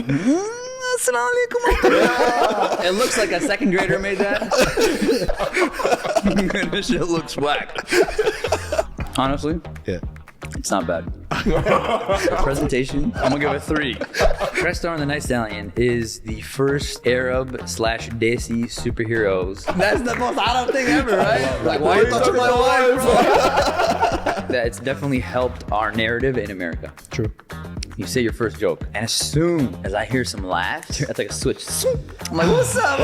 Assalamu alaikum. It looks like a second grader made that. This shit looks whack. Honestly, Yeah. it's not bad. Presentation, I'm gonna give it 3. Rashed Hourani the Night Stallion is the first Arab/Desi superheroes. That's the most Arab thing ever, right? Like, why are you touching my wife? That it's definitely helped our narrative in America. True. You say your first joke, and as soon as I hear some laughs, that's like a switch. I'm like, what's up?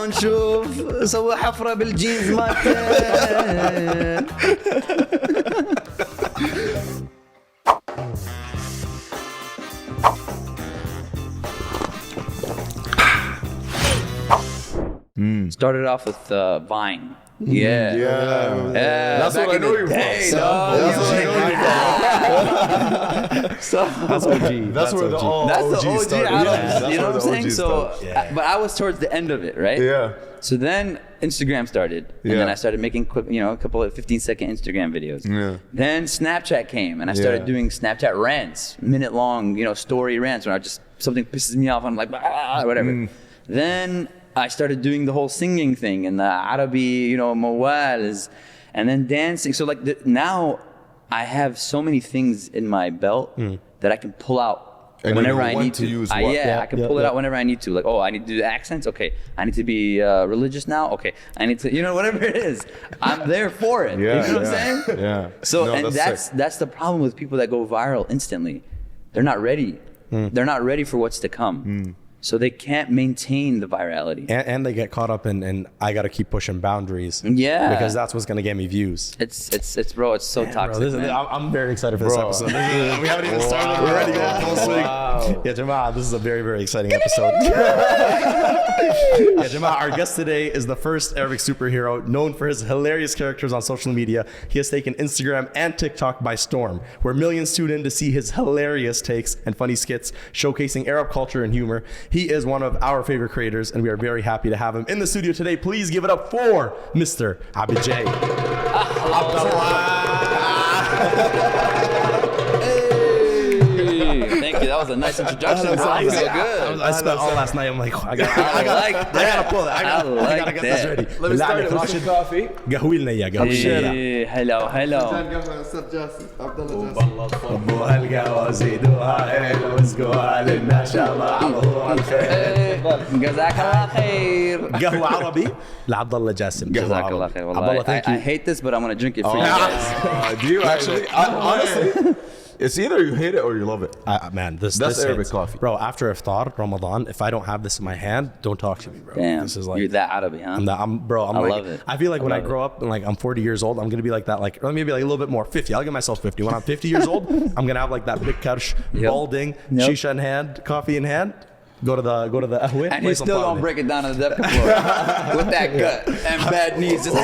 نشوف سوي حفرة بالجينز مالتك. Started off with Vine. Yeah. That's what I know you from. That's OG. That's where the all That's the OG started. Arabs, you know what I'm saying? OG So, started. but I was towards the end of it, right? Yeah. So then Instagram started, and then I started making quick, a couple of 15-second Instagram videos. Yeah. Then Snapchat came, and I started doing Snapchat rants, minute-long, story rants, where something pisses me off, I'm like, whatever. Then I started doing the whole singing thing, and the Arabi, mawals, and then dancing. So like now, I have so many things in my belt that I can pull out. And whenever you I want need to use what? I can pull it out whenever I need to. Like, I need to do accents. Okay, I need to be religious now. Okay, I need to, whatever it is, I'm there for it. Yeah, you know what I'm saying? Yeah. So, No, and that's the problem with people that go viral instantly. They're not ready. They're not ready for what's to come. So they can't maintain the virality. And they get caught up in I got to keep pushing boundaries. Yeah. Because that's what's going to get me views. It's bro, it's so toxic, man. I'm very excited for this episode. We haven't even started. We're already going full swing. Yeah, Jamaa, this is a very, very exciting episode. Yeah, Jamaa, our guest today is the first Arabic superhero known for his hilarious characters on social media. He has taken Instagram and TikTok by storm, where millions tune in to see his hilarious takes and funny skits showcasing Arab culture and humor. He is one of our favorite creators, and we are very happy to have him in the studio today. Please give it up for Mr. AbidJay. Thank you. That was a nice introduction. I feel good. I spent all last night. I'm like, I gotta pull it. I gotta get this ready. Let me start it with some coffee. قهوي لنا يا قهوي Hey, hello. استاذ جاسم عبد الله جاسم والله طبوها القهوة زيدوها واسقوها للنشا معروها الخير. جزاك الله خير. قهوة عربي لعبد الله جاسم. جزاك الله خير. عبد الله, thank you. I hate this, but I'm gonna drink it for you guys. Do you actually? Honestly, it's either you hate it or you love it. Man, That's this Arabic hits. coffee. Bro, after iftar, Ramadan, if I don't have this in my hand, don't talk to me, bro. Damn, This is like, you're that Arabi, huh? I'm I like, love it. I feel like when I love grow up and like I'm 40 years old, I'm gonna be like that, like, or maybe like a little bit more, 50. I'll give myself 50. When I'm 50 years old, I'm gonna have like that big karsh, balding, shisha in hand, coffee in hand. Go to the ahwe. And he's still gonna break it down on the depth floor with that gut and bad knees. Just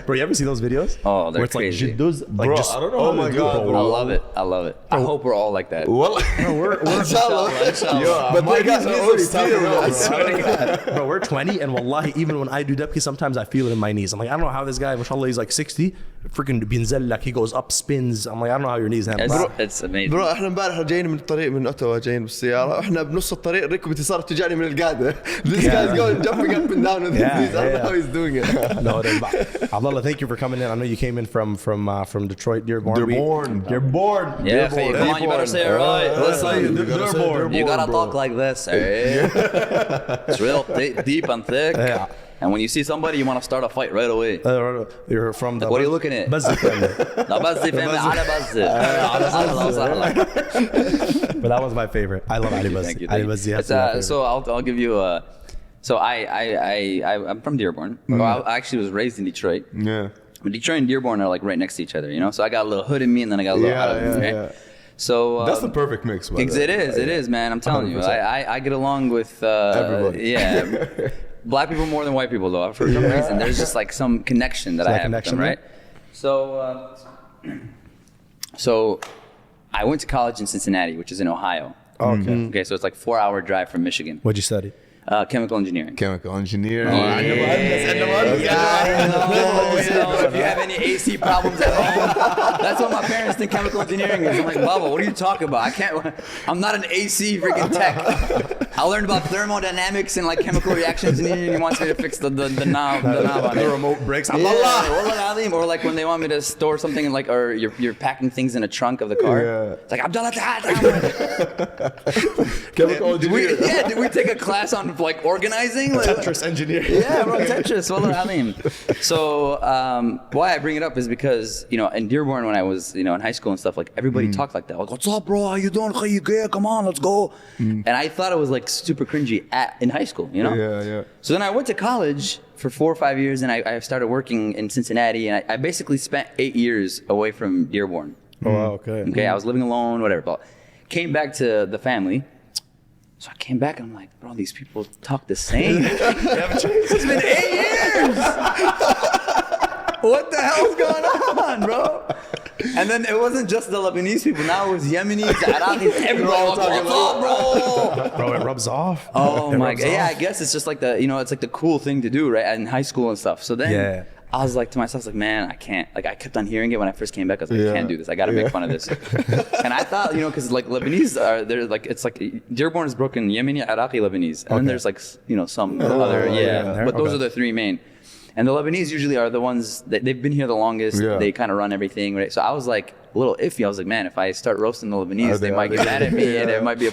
Bro, you ever see those videos? Oh, they're where it's crazy. like jidduz, like Bro, just, I don't know. oh how my they do god, it, I bro. love it. I love it. I hope we're all like that. Well, we're inshallah. Inshallah. But my guys are already talking about I swear to God. bro, we're 20, and wallahi, even when I do debki, sometimes I feel it in my knees. I'm like, I don't know how this guy, mashallah, he's like 60, freaking binzel, like he goes up, spins. I'm like, I don't know how your knees handle that. It's amazing. برو احنا امبارح جايين من الطريق من اوتوا جايين بالسياره واحنا بنص الطريق ركبتي صارت تجاني من القعده. This guy's going jumping up and down with his knees. I don't know how he's doing it. No, Abdullah, thank you for coming in. I know you came in from Detroit, Dearborn. Dearborn. Yeah, come on, you better say it right. Listen, Dearborn. you gotta talk like this. Eh? It's real deep and thick. Yeah. And when you see somebody, you want to start a fight right away. You're from the. What are you looking at? Bazzi family. لا بزي فهمي على بزي. أهلا وسهلا. But that was my favorite. I love Ali Bazzi. Thank you. Ali Bazzi has to be my favorite. So I'll give you a. So I'm from Dearborn. Well, I actually was raised in Detroit. yeah. But Detroit and Dearborn are like right next to each other, you know. So I got a little hood in me, and then I got a little out of me. Right? Yeah. So That's the perfect mix. By it is, man. I'm telling you, 100%. I get along with Everybody. Yeah, black people more than white people, though. For some reason, there's just like some connection that I have with them, right? So I went to college in Cincinnati, which is in Ohio. Okay. Okay, so it's like 4-hour drive from Michigan. What'd you study? Chemical engineering. Chemical engineering. Yeah, if you have any AC problems at home, that's what my parents think chemical engineering is. I'm like, Baba, what are you talking about? I'm not an AC freaking tech. I learned about thermodynamics and like chemical reactions engineering. He wants me to fix the knob on The it. remote breaks. Yeah, or like when they want me to store something like, or you're packing things in a trunk of the car. Yeah. It's like, Abdullah, Chemical engineering. did we take a class on like organizing? Like, Tetris engineer. yeah, bro, Tetris. Wallah alim. So why I bring it up is because, you know, in Dearborn when I was, you know, in high school and stuff, like everybody talked like that. Like, what's up, bro? How you doing? Come on, let's go. And I thought it was like super cringy in high school, you know? Yeah. So then I went to college for 4 or 5 years, and I started working in Cincinnati, and I basically spent 8 years away from Dearborn. Oh, wow, okay. Okay, I was living alone, whatever. But came back to the family. So I came back and I'm like, bro, these people talk the same. It's been 8 years. What the hell's going on, bro? And then it wasn't just the Lebanese people. Now it was Yemenis, Iraqis, everybody was talking bro. Bro, it rubs off. Oh It my rubs god. Yeah, off. I guess it's just like it's like the cool thing to do, right? In high school and stuff. So then I was like to myself, I was like, man, I can't. Like I kept on hearing it when I first came back. I was like, I can't do this. I got to make fun of this. And I thought, you know, because like Lebanese they're like, it's like Dearborn is broken Yemeni, Iraqi, Lebanese, and then there's like, you know, some other, but those are the three main. And the Lebanese usually are the ones that they've been here the longest. Yeah. They kind of run everything, right? So I was like a little iffy. I was like, man, if I start roasting the Lebanese, they might get mad at me, and there might be a.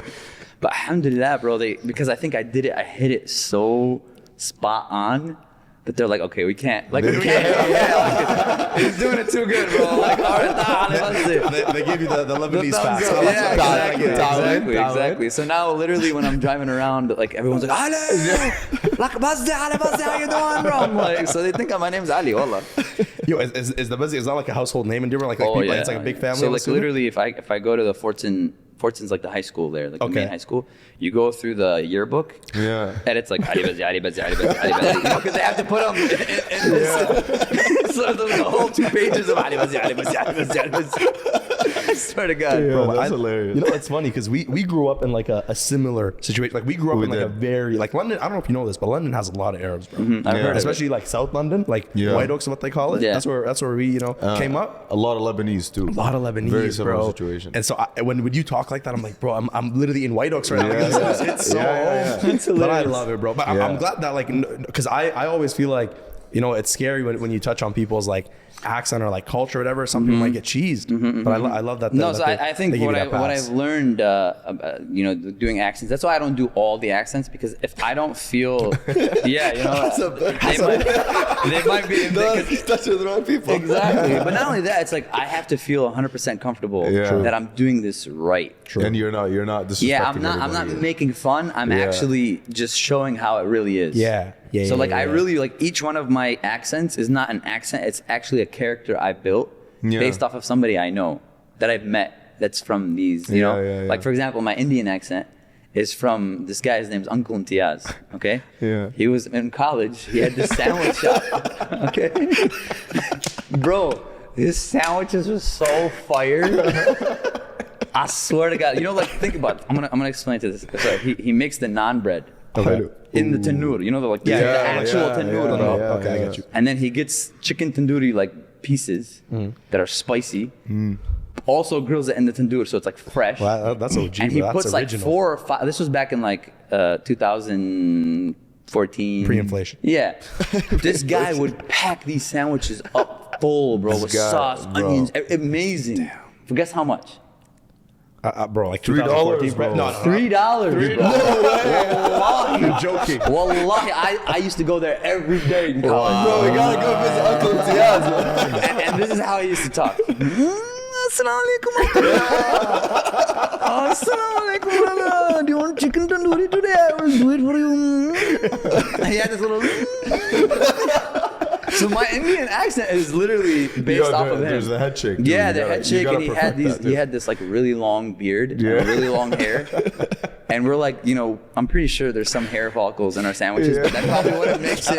But alhamdulillah, bro, because I think I hit it so spot on that they're like, okay, we can't. Like, we can't. He's doing it too good, bro. Like, all right, They give you the Lebanese facts. Yeah, exactly. So now, literally, when I'm driving around, like everyone's like, Ali, like Bazzi, how you doing, bro? I'm like, so they think my name's Ali, wallah. Yo, is the Bazzi, is that like a household name in Dearborn? Like people, it's like a big family. So like literally, if I go to the Fortsun's like the high school there, like the main high school. You go through the yearbook, and it's like Ali Bazzi, Ali Bazzi, Ali Bazzi, Ali Bazzi. You know, because they have to put them in this. So there's the whole 2 pages of Ali Bazzi, Ali Bazzi, Ali Bazzi, Ali Bazzi. I swear to God, bro, that's hilarious. You know, it's funny because we grew up in like a similar situation. Like we grew up in like a very like London. I don't know if you know this, but London has a lot of Arabs, bro. I've heard especially like South London, like White Oaks is what they call it. Yeah. That's where we came up. A lot of Lebanese too. A lot of Lebanese, Very similar bro. situation. And so when you talk like that, I'm like, bro, I'm literally in White Oaks right now. It's so It's but I hilarious. love it, bro. But I'm glad that like, because I always feel like, you know, it's scary when you touch on people's like accent or like culture or whatever. Some people might get cheesed, but I love that. No, so I think what I've learned, you know, doing accents. That's why I don't do all the accents, because if I don't feel, you know, they might be touching the wrong people. Exactly. But not only that, it's like I have to feel 100% comfortable that I'm doing this right. And you're not disrespecting I'm not making fun. I'm actually just showing how it really is. So like I really like each one of my accents is not an accent. It's actually a character I built based off of somebody I know that I've met. That's from these, you know, like for example, my Indian accent is from this guy. His name's Uncle Imtiaz. Okay. He was in college. He had this sandwich shop. Okay. Bro, his sandwiches were so fire. I swear to God. You know, like think about it. I'm gonna explain to this. So he makes the naan bread. In the tandoor, you know, the actual tandoor, bro. Okay, I get you. And then he gets chicken tandoori like pieces that are spicy. Also grills it in the tandoor, so it's like fresh. Wow, that's OG. And he that's puts original. like 4 or 5. This was back in like 2014. Pre-inflation. Yeah. This guy would pack these sandwiches up full, bro, with sauce, onions, amazing. Damn. Guess how much? Bro, like $3, bro. No, $3. No way. Wallahi. You're joking. Wallahi, I used to go there every day in college. Bro, we gotta go visit Uncle Imtiaz, man. And this is how he used to talk. Assalamu alaikum. Assalamu alaikum. Do you want chicken tandoori today? I will do it for you. He had this little. So my Indian accent is literally based off of him. There's the head shake. Yeah, the head shake, and he had this like really long beard and really long hair. And we're like, you know, I'm pretty sure there's some hair follicles in our sandwiches, but that probably wouldn't makes it.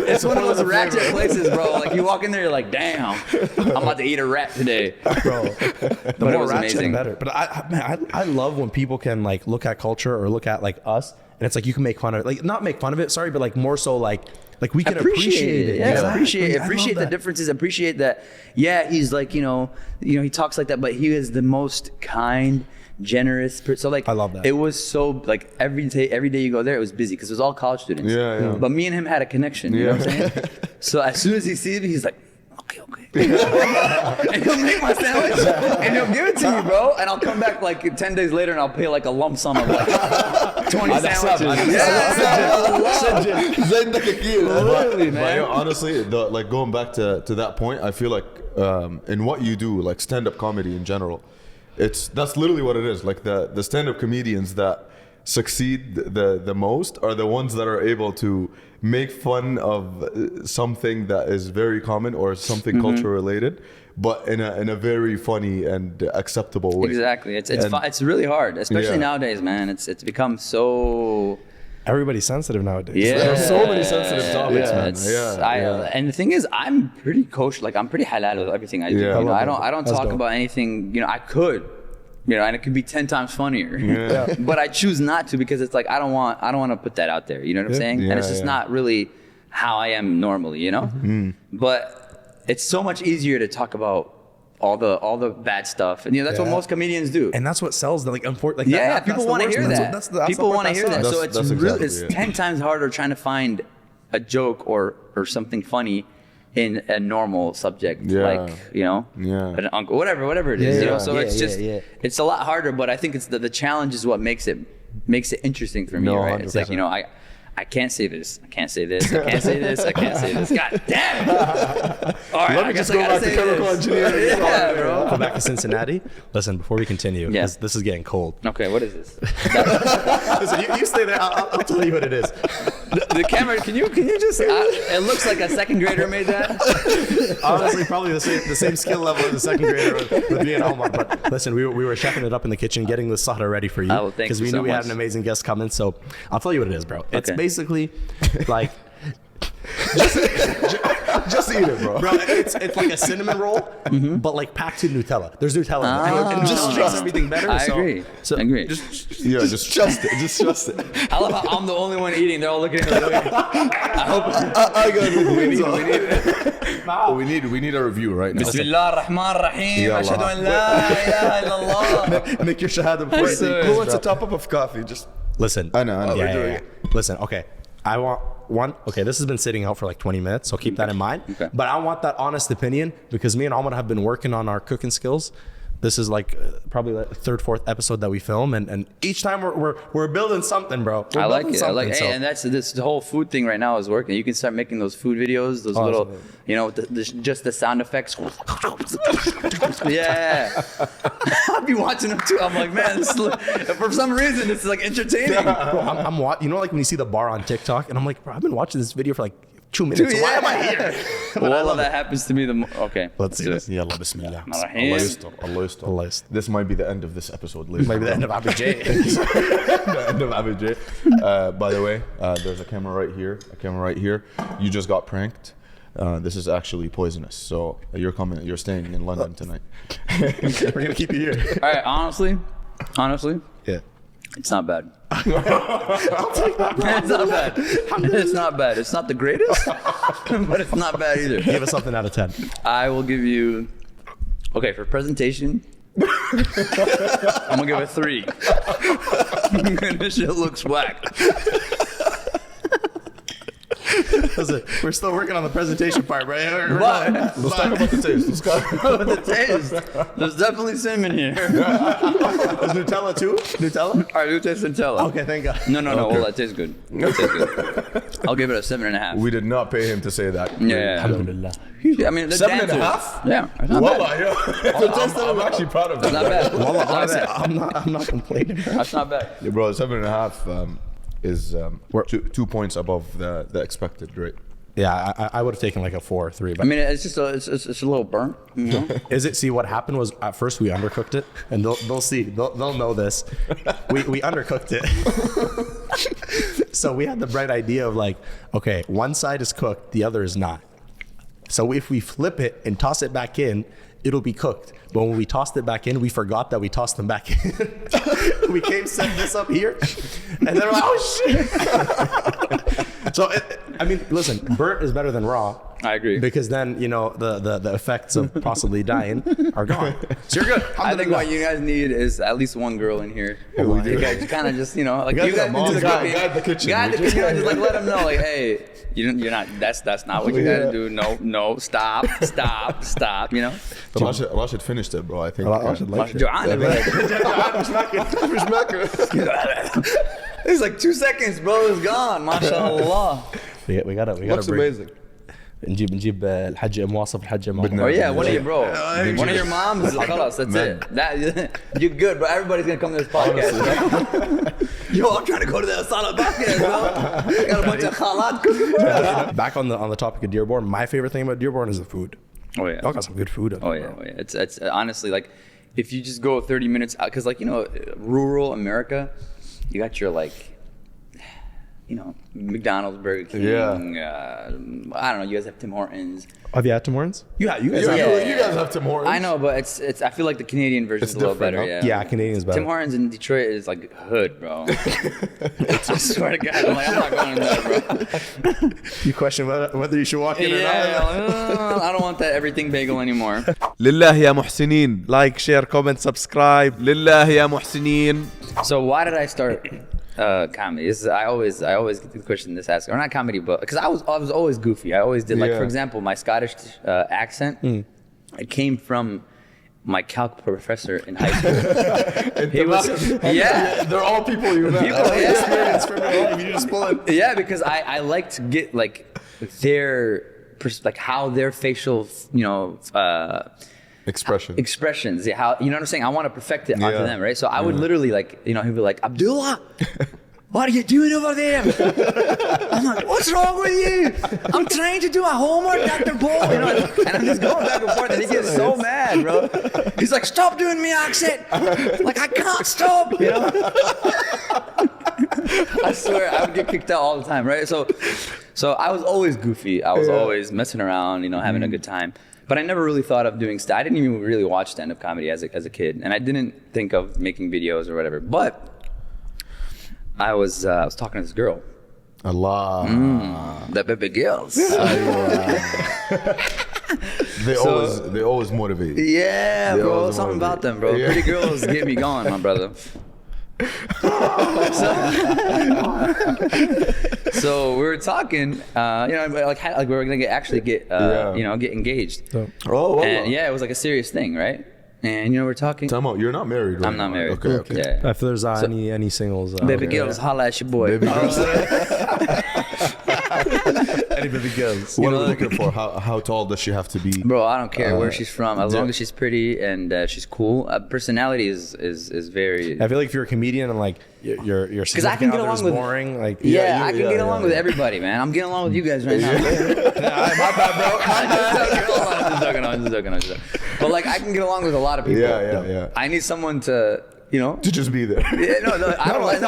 It's one of those ratchet places, bro. Like you walk in there, you're like, damn, I'm about to eat a rat today, bro. The but more ratchet, the better. But I love when people can like look at culture or look at like us and it's like you can make fun of it, like not make fun of it, sorry, but like more so like we can appreciate it. Yeah, Exactly. appreciate the differences. Appreciate that. Yeah, he's like, he talks like that, but he is the most kind, generous. So like, I love that. It was so like every day you go there, it was busy because it was all college students. Yeah. But me and him had a connection. You know what I'm saying? So as soon as he sees me, he's like, okay. And he'll make my sandwich and he'll give it to me, bro. And I'll come back like 10 days later and I'll pay like a lump sum of like 20 sandwiches. Literally, man. But, honestly, like going back to that point, I feel like in what you do, like stand-up comedy in general, that's literally what it is. Like the stand-up comedians that succeed the most are the ones that are able to make fun of something that is very common or something culture related, but in a very funny and acceptable way. Exactly. It's really hard, especially nowadays, man. It's become so. Everybody's sensitive nowadays. Yeah, There's so many sensitive topics, man. And the thing is, I'm pretty kosher. Like I'm pretty halal with everything I do. Yeah. I don't talk about anything. I could. And it could be 10 times funnier. Yeah. But I choose not to because it's like I don't want to put that out there. You know what I'm saying? Yeah, and it's just not really how I am normally. But it's so much easier to talk about all the bad stuff, and that's what most comedians do. And that's what sells them. People want to hear that. People want to hear that. So it's really, it's 10 times harder trying to find a joke or something funny in a normal subject, like an uncle, whatever it is. So it's just it's a lot harder. But I think it's the challenge is what makes it interesting for me, right? 100%. It's like I can't say this. I can't say this. I can't say this. I can't say this. God damn it! All right, Let me just go back to chemical engineering. Yeah, bro. Go back to Cincinnati. Listen, before we continue, this is getting cold. Okay, what is this? Listen, you stay there. I'll tell you what it is. The camera. Can you just? It looks like a second grader made that. Honestly, probably the same skill level as a second grader with me and Omar. But listen, we were chefing it up in the kitchen, getting the Sahra ready for you because we knew we had an amazing guest coming. So I'll tell you what it is, bro. It's basically like just eat it, bro. It's like a cinnamon roll, but like packed in Nutella. There's Nutella in it. And just makes everything better. I agree. So I agree. Just trust it. Just trust it. I love how I'm the only one eating. They're all looking at me. I hope. I got it. We need a review right now. Bismillah ar-Rahman ar-Rahim. Ashhadu an la ilaha illallah. Make your shahada before. Who wants a top up of coffee? Just listen. I know. We're doing it. Listen. Okay. I want one. Okay, this has been sitting out for like 20 minutes, so keep that in mind. Okay. But I want that honest opinion because me and Omar have been working on our cooking skills. This is like probably like the third, fourth episode that we film, and each time we're building something, bro. I like it. Hey, and that's this whole food thing right now is working. You can start making those food videos, those little, just the sound effects. Yeah, I'll be watching them too. I'm like, man, for some reason it's like entertaining. Bro, I'm like when you see the bar on TikTok, and I'm like, bro, I've been watching this video for like 2 minutes. Why am I here? All of that happens to me. Okay, let's do this. Yalla, bismillah. Allah yastar. This might be the end of this episode. Might be the end of AbidJay. The end of AbidJay. By the way, there's a camera right here. You just got pranked. This is actually poisonous. So you're staying in London tonight. We're gonna keep you here. All right, honestly, yeah. It's not bad. I'll take that. It's not bad. It's not bad. It's not the greatest, but it's not bad either. Give us something out of 10. I will give you, for presentation, I'm gonna give it 3. This shit looks whack. Listen, we're still working on the presentation part, right? Let's talk about the taste. Let's go. The taste. There's definitely cinnamon here. Is Nutella too? Nutella? All right, we'll taste Nutella. Okay, thank God. No. Well, that tastes good. I'll give it a 7.5. We did not pay him to say that. Yeah. Alhamdulillah. I mean, 7.5? Yeah. It's not bad. I'm actually proud of It's not that. bad. Wallah, honestly, I'm not complaining. That's not bad. Yeah, bro, 7.5 is 2 points above the expected rate. Yeah, I would have taken like a 4 or 3. But I mean, it's just it's a little burnt. Is it? See, what happened was at first we undercooked it, and they'll see, they'll know this. We undercooked it. So we had the bright idea of like, okay, one side is cooked, the other is not. So if we flip it and toss it back in, it'll be cooked. But when we tossed it back in, we forgot that we tossed them back in. We came, set this up here, and then we're like, oh shit. So, I mean, listen, burnt is better than raw. I agree. Because then, you know, the effects of possibly dying are gone. So you're good. I think what you guys need is at least one girl in here. You guys kind of just, you know, like you guys do the cooking. Guide the kitchen. Guide the kitchen. Just like let them know, like, hey, you're not. That's not what you gotta do. No, stop. You know. Rashed finished it, bro. I think. Rashed liked it. It's like 2 seconds, bro. It's gone. MashaAllah. We gotta Looks bring. amazing. نجيب الحاج ام واصف الحاج ام Oh yeah, one of your bro, one of your moms. خلاص, that's it. That you're good, bro. Everybody's gonna come to this podcast. Bro. Yo, I'm trying to go to the Salah podcast, bro. Got a bunch of khalat. Back on the topic of Dearborn, my favorite thing about Dearborn is the food. Oh yeah, Y'all got some good food. Oh yeah. It's honestly like, if you just go 30 minutes, because like, you know, rural America, you got your like, you know, McDonald's, Burger King. Yeah. I don't know. You guys have Tim Hortons. Have you had Tim Hortons? You guys You guys have Tim Hortons. I know, but it's. I feel like the Canadian version is a little better. different, Yeah. Yeah, Canadian's better. Tim Hortons in Detroit is like hood, bro. I swear to God, I'm not going in there, bro. You question whether you should walk in or not. I don't want that everything bagel anymore. لله يا محسنين. Like, share, comment, subscribe. لله يا محسنين. So why did I start comedy? I always get the question this asked, or not comedy, but because I was always goofy. I always did, like, for example, my Scottish accent. It came from my calc professor in high school. He was, They're all people you met. Experience from your life. You just pull it. Yeah, because I like to get like their like how their facial, you know, expressions. Yeah, how, you know what I'm saying? I want to perfect it onto them, right? So I would literally, like, you know, he'd be like, Abdullah, what are you doing over there? I'm like, what's wrong with you? I'm trying to do my homework, Dr. Bull. You know, and I'm just going back and forth, and he gets so mad, bro. He's like, stop doing me accent. Like, I can't stop, you know? I swear, I would get kicked out all the time, right? So I was always goofy. I was always messing around, you know, having a good time. But I never really thought of doing I didn't even really watch stand-up comedy as a kid, and I didn't think of making videos or whatever. But I was talking to this girl. Allah. The baby girls. They always motivate. Yeah, They bro. always Something motivate. about them, bro. Pretty girls get me going, my brother. So we were talking, you know, like we were gonna get you know, get engaged. Oh, And yeah, it was like a serious thing, right? And you know, we're talking. Time out. You're not married, right? I'm not married. Okay. Yeah. If there's any singles, Baby girls, holla at your boy. any baby girls. What are we looking for? How tall does she have to be? Bro, I don't care where she's from, as long as she's pretty and she's cool. Personality is very. I feel like if you're a comedian and like your significant get other along is with- boring, like Yeah, I can get along with everybody, man. I'm getting along with you guys right now. my bad, bro. I'm just joking. But like, I can get along with a lot of people. Yeah. I need someone to, you know. To just be there. Yeah, no, I don't like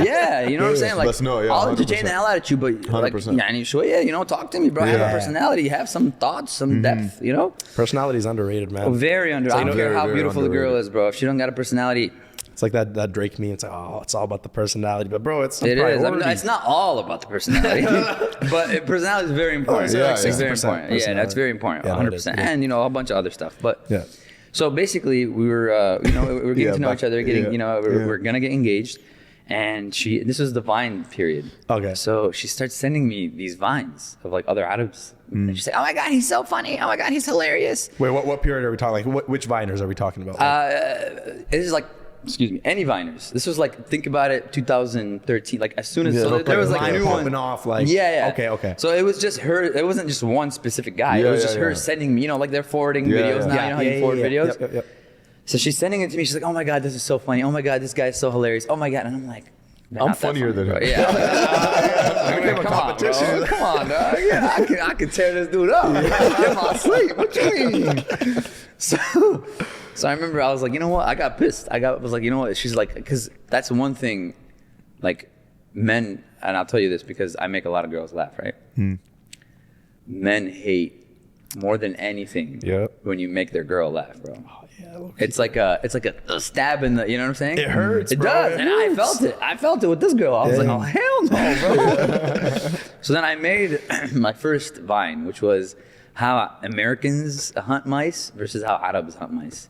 yeah, you know what I'm saying? Like, Let's know, yeah, I'll entertain 100%. the hell out of you, but like, 100%. yeah, you know, talk to me, bro. Have a personality, have some thoughts, some depth, you know. Personality is underrated, man. Very under. I don't care how very beautiful the girl underrated. is, bro. If she don't got a personality, It's like that Drake meme. It's like, oh, it's all about the personality, but bro, it's it is. I mean, priorities. it's not all about the personality, but personality is very important. Oh, yeah, It's very 60% important. Yeah, that's very important. Yeah, 100%. yeah. And you know, a bunch of other stuff. But Yeah. so basically, we were, you know, we were getting to know each other, you know, we're gonna get engaged, and this was the Vine period. Okay. So she starts sending me these Vines of like other Arabs. And she's like, "Oh my God, he's so funny! Oh my God, he's hilarious!" Wait, what period are we talking? Like, which Viners are we talking about? This is like, excuse me, any Viners. This was like, think about it, 2013. Like, as soon as so there was like Vine new popping one. off, like Yeah. Okay. So it was just her. It wasn't just one specific guy. Yeah, it was just her yeah. sending me. You know, like they're forwarding videos now. You know how you forward videos. Yep. So she's sending it to me. She's like, "Oh my God, this is so funny. Oh my God, this guy is so hilarious. Oh my God," and I'm like, "Man, I'm not that funnier funny, than bro." him. Yeah. Come on, bro. Come on, dog. Yeah, I can tear this dude up in my sleep. What you mean? So I remember I was like, you know what? I got pissed. Was like, you know what? She's like, because that's one thing, like men, and I'll tell you this because I make a lot of girls laugh, right? Men hate more than anything Yep. when you make their girl laugh, bro. It's like a stab in the, you know what I'm saying? It hurts, It bro. does, It and I felt it. I felt it with this girl. I was like, oh hell no, bro. So then I made my first Vine, which was how Americans hunt mice versus how Arabs hunt mice.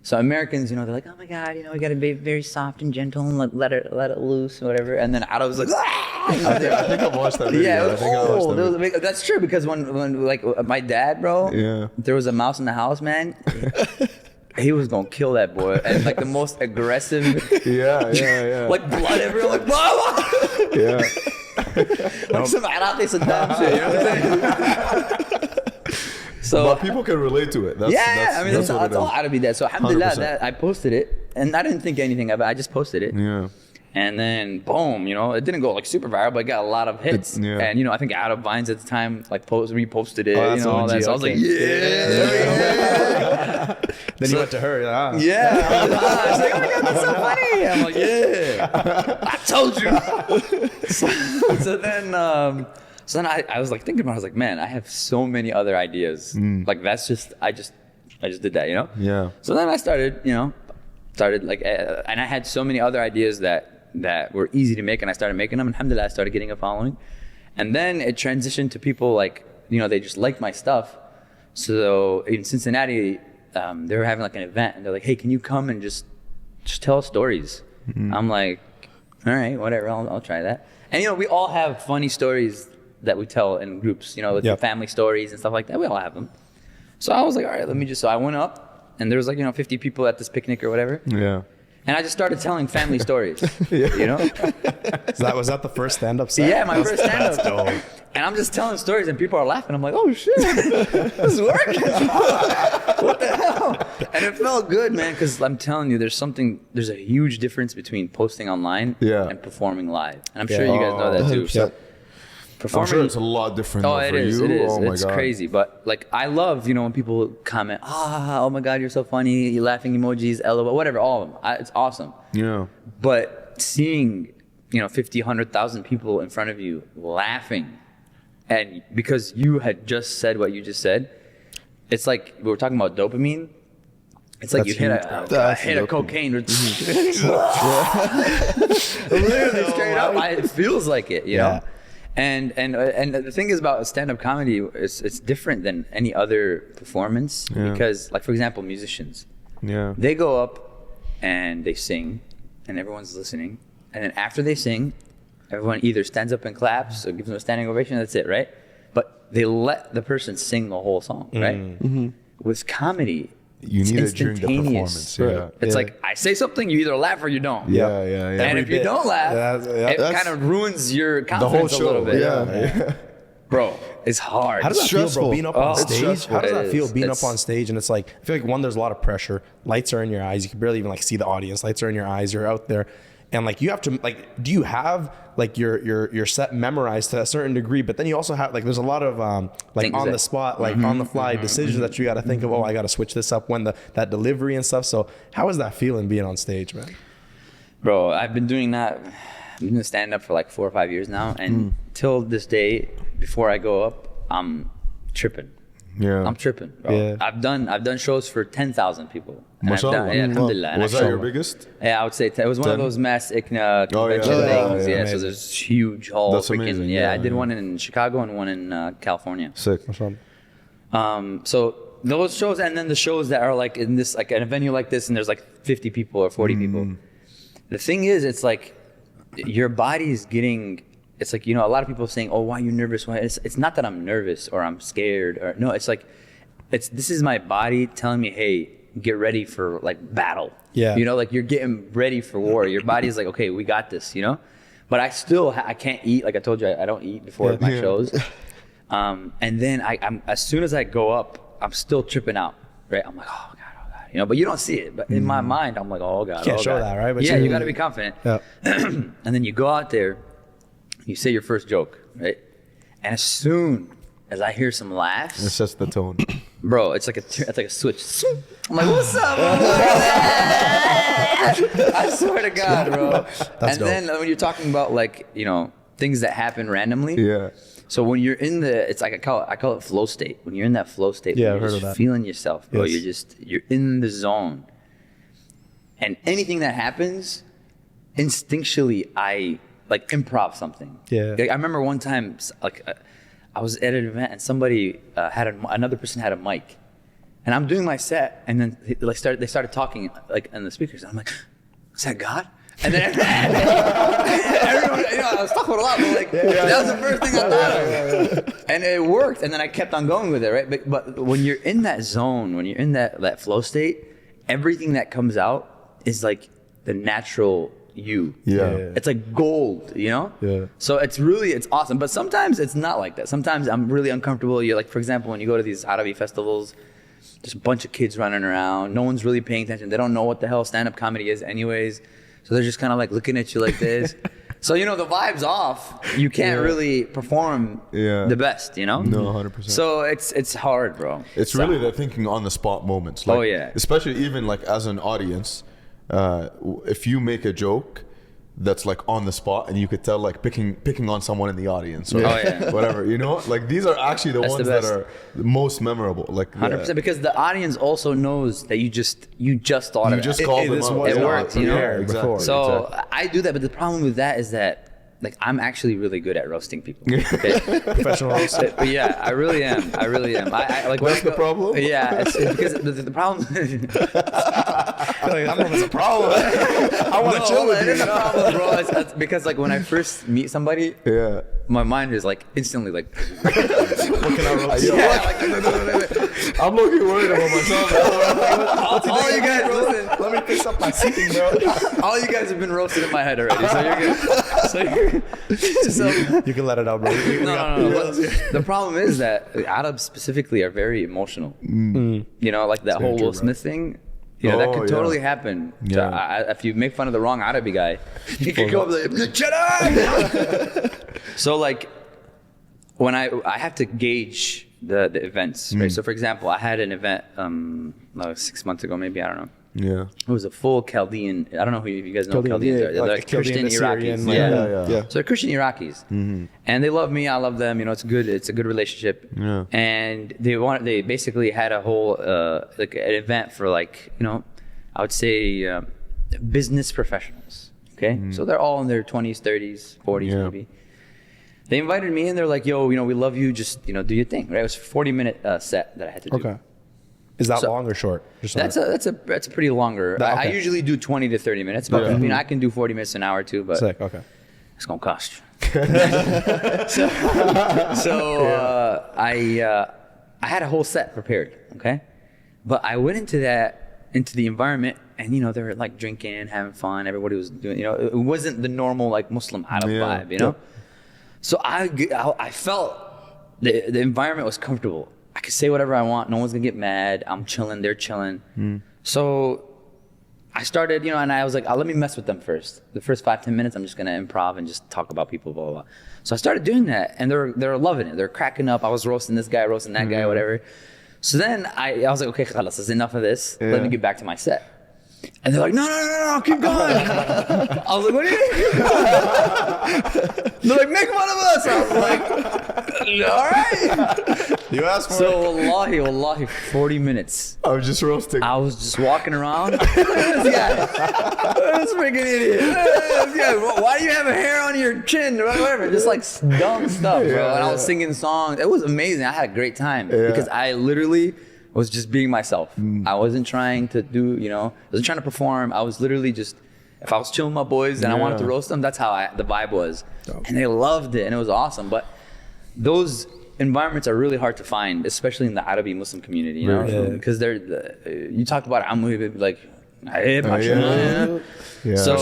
So Americans, you know, they're like, oh my god, you know, we gotta be very soft and gentle and let it loose or whatever. And then Arabs like, ah! I think I've watched that video. Yeah, it I was think I watched old. that It video. was, that's true because when like my dad, bro, Yeah. there was a mouse in the house, man. He was gonna kill that boy, and like the most aggressive, Yeah. like blood everywhere, like blah, blah. Yeah. Like some Iraqi Saddam shit. You know what I'm saying? So But people can relate to it. That's, yeah, I mean that's that's what it all is. Arabi that. So alhamdulillah, 100%. that I posted it, and I didn't think anything of it. I just posted it. Yeah. And then boom, you know, it didn't go like super viral, but it got a lot of hits. Yeah. And you know, I think Arab Vines at the time like reposted it, Oh, you that's know, all OG, that. So I was like, okay. yeah. Then you went to her. Ah. Yeah. I was like, oh my god, that's so funny. I'm like, yeah. I told you. So then I was like thinking about it, I was like, man, I have so many other ideas. Like that's just I just did that, you know? Yeah. So then I started like, and I had so many other ideas that were easy to make, and I started making them. And alhamdulillah, I started getting a following. And then it transitioned to people like, you know, they just liked my stuff. So in Cincinnati, they were having like an event, and they're like, hey, can you come and just tell stories? I'm like, all right, whatever, I'll try that. And you know, we all have funny stories that we tell in groups, you know, with Yep. family stories and stuff like that. We all have them. So I was like, all right, so I went up, and there was like, you know, 50 people at this picnic or whatever. Yeah. And I just started telling family stories, you know? So was that the first stand-up set? Yeah, my first stand-up. That's dope. And I'm just telling stories, and people are laughing. I'm like, oh shit, this is working. What the hell? And it felt good, man, because I'm telling you, there's a huge difference between posting online and performing live. And I'm sure you guys know that too. 100%. I'm sure it's a lot different Oh, though it for is. you. It is. Oh my It's God. crazy. But like, I love, you know, when people comment, oh my God, you're so funny. You laughing emojis, LOL, whatever, all of them. It's awesome. Yeah. But seeing, you know, 50, 100,000 people in front of you laughing, and because you had just said what you just said, it's like we were talking about dopamine. It's like That's you hit huge. a hit a cocaine. Literally straight up. It feels like it, you know. And the thing is about stand-up comedy, it's different than any other performance because, like for example, musicians, they go up and they sing, and everyone's listening, and then after they sing, everyone either stands up and claps or gives them a standing ovation. That's it, right? But they let the person sing the whole song, right? With comedy, You it's need it during the instantaneous. performance. Yeah. It's like I say something, you either laugh or you don't. Yeah. And Every if you bit. don't laugh, it That's- kind of ruins your The whole confidence show. a little bit. Yeah. Bro, it's hard. How does that feel, bro, stressful. being up on Oh, it's stage? stressful. How does It that feel is. being It's- up on stage? And it's like, I feel like one, there's a lot of pressure. Lights are in your eyes. You can barely even like see the audience. Lights are in your eyes. You're out there. And like, you have to like, do you have like your set memorized to a certain degree? But then you also have like, there's a lot of like Things on that- the spot, like on the fly decisions that you got to think of. Oh, I got to switch this up when that delivery and stuff. So how is that feeling being on stage, man? Bro, I've been doing that. I've been doing stand-up for like 4 or 5 years now. And till this day, before I go up, I'm tripping. Yeah. I'm tripping, bro. Yeah. I've done shows for 10,000 people. And I've Mashallah. done, yeah, alhamdulillah. And Was I've that your shown- biggest? Yeah, I would say it was one of 10? those mass ICNA Oh, yeah. convention Oh, yeah, things. yeah, Yeah, so amazing. there's huge hall. That's freaking, amazing. Yeah, I Yeah, did yeah. one in Chicago and one in California. Sick. So those shows, and then the shows that are like in this, like in a venue like this, and there's like 50 people or 40 people. The thing is, it's like your body's getting. It's like, you know, a lot of people saying, "Oh, why are you nervous?" Why? It's not that I'm nervous or I'm scared or no. It's like, this is my body telling me, "Hey, get ready for like battle." Yeah. You know, like you're getting ready for war. Your body's like, "Okay, we got this." You know, but I still I can't eat. Like I told you, I don't eat before my shows. And then I'm as soon as I go up, I'm still tripping out. Right? I'm like, "Oh God." You know, but you don't see it. But in my mind, I'm like, "Oh God." You can't oh, show God. that, right? But yeah, you- you got to be confident. Yeah. And then you go out there, you say your first joke, right? And as soon as I hear some It laughs, sets the tone. bro, it's like a switch. I'm like, what's up? I swear to God, bro. That's and then when you're talking about like, you know, things that happen randomly, Yeah. So when you're in it's like I call it flow state. When you're in that flow state, Yeah, when I've you're heard of just that. feeling yourself, bro. Yes. You're in the zone. And anything that happens, instinctually, I like improv something. Yeah. Like, I remember one time, like I was at an event and somebody another person had a mic, and I'm doing my set, and then they started talking like in the speakers. And I'm like, is that God? And then everyone, I was talking a lot, but like that was the first thing I thought of, and it worked. And then I kept on going with it, right? But when you're in that zone, when you're in that flow state, everything that comes out is like the natural you. Yeah. It's like gold, Yeah. So it's awesome. But sometimes it's not like that. Sometimes I'm really uncomfortable. You're like, for example, when you go to these Arabi festivals, there's a bunch of kids running around. No one's really paying attention. They don't know what the hell stand-up comedy is anyways. So they're just kind of like looking at you like this. So, the vibe's off. You can't really perform the best, No, 100%. So it's hard, bro. It's really the thinking on the spot moments. Oh, yeah. Especially even like as an audience, if you make a joke that's like on the spot and you could tell like picking on someone in the audience or whatever, like these are actually the ones that are the most memorable. Like 100%, because the audience also knows that you just thought of it. You just called them out. It worked, Exactly. So I do that, but the problem with that is that like I'm actually really good at roasting people. Okay? Professional roast. But yeah, I really am. I like. That's the problem? Yeah, it's because the problem. I don't know if it's a problem. I want to chill with it you. is a problem, bro. It's because like when I first meet somebody, my mind is like instantly like. What can I roast? I'm looking worried about myself. all you guys listen. Let me fix up my seating, bro. All you guys have been roasted in my head already, so you're good. So You can let it out, bro. no. The problem is that Arabs specifically are very emotional. Like that whole Will Smith thing. That could totally happen. Yeah. If you make fun of the wrong Arabi guy, he could go up like, shut up! So like, when I have to gauge the events, right? So for example, I had an event 6 months ago, maybe, I don't know. Yeah. It was a full Chaldean. I don't know if you guys know Chaldeans are. They're like Christian Assyrian, Iraqis. Yeah. So they're Christian Iraqis, and they love me. I love them. It's good. It's a good relationship. Yeah. And they basically had a whole like an event for like I would say business professionals. Okay, so they're all in their 20s, 30s, 40s maybe. They invited me in. They're like, "Yo, we love you. Just do your thing." Right? It was a 40-minute set that I had to do. Okay. Is that long or short? That's a pretty longer. I usually do 20 to 30 minutes, but I can do 40 minutes an hour too. But sick. Okay. it's gonna cost you. I had a whole set prepared, okay, but I went into the environment, and they were like drinking, having fun. Everybody was doing, it wasn't the normal like Muslim Arab vibe, So I felt the environment was comfortable. I could say whatever I want. No one's gonna get mad. I'm chilling. They're chilling. So I started, and I was like, let me mess with them first. The first 5-10 minutes, I'm just gonna improv and just talk about people, blah, blah, blah. So I started doing that, and they're loving it. They're cracking up. I was roasting this guy, roasting that guy, whatever. So then I was like, okay, khalas, that's enough of this. Let me get back to my set. And they're like, no, keep going. I was like, what do you mean? They're like, make fun of us. I was like, all right. You asked for it. So wallahi, 40 minutes. I was just roasting. I was just walking around. Look at this guy. This freaking idiot. This guy. Why do you have a hair on your chin? Whatever. Just like dumb stuff, bro. And I was singing songs. It was amazing. I had a great time because I literally was just being myself. I wasn't trying to do, I wasn't trying to perform. I was literally just, if I was chilling with my boys and I wanted to roast them, that's how the vibe was. And they loved it, and it was awesome. But those environments are really hard to find, especially in the Arabi Muslim community, because you talk about it, like, so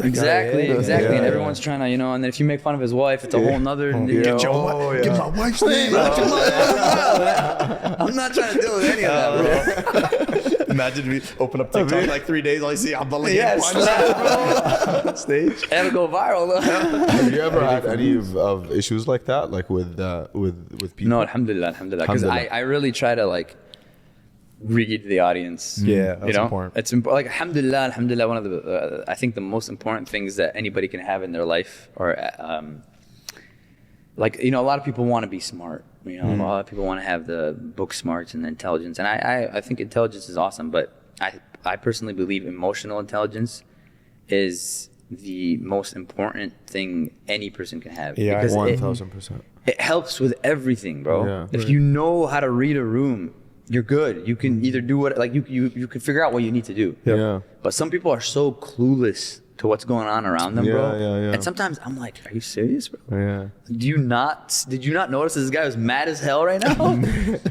exactly, and everyone's trying to, and then if you make fun of his wife, it's a whole nother. Get my wife's name. I'm not trying to deal with any of that, bro. Imagine we open up TikTok like 3 days, all you see Abdullah bro. stage. It'll go viral though. Have you ever had any of issues like that, like with people? No, alhamdulillah, because I really try to like read the audience. Yeah, that's important. It's like alhamdulillah, one of the I think the most important things that anybody can have in their life, or like, you know, a lot of people want to be smart. You know, a lot of people want to have the book smarts and the intelligence. And I think intelligence is awesome, but I personally believe emotional intelligence is the most important thing any person can have. Yeah, because 1000%. it helps with everything, bro. Yeah. If you know how to read a room, you're good. You can either do what, like you can figure out what you need to do. Yeah. But some people are so clueless to what's going on around them, bro. Yeah. And sometimes I'm like, are you serious, bro? Yeah. Did you not notice this guy was mad as hell right now?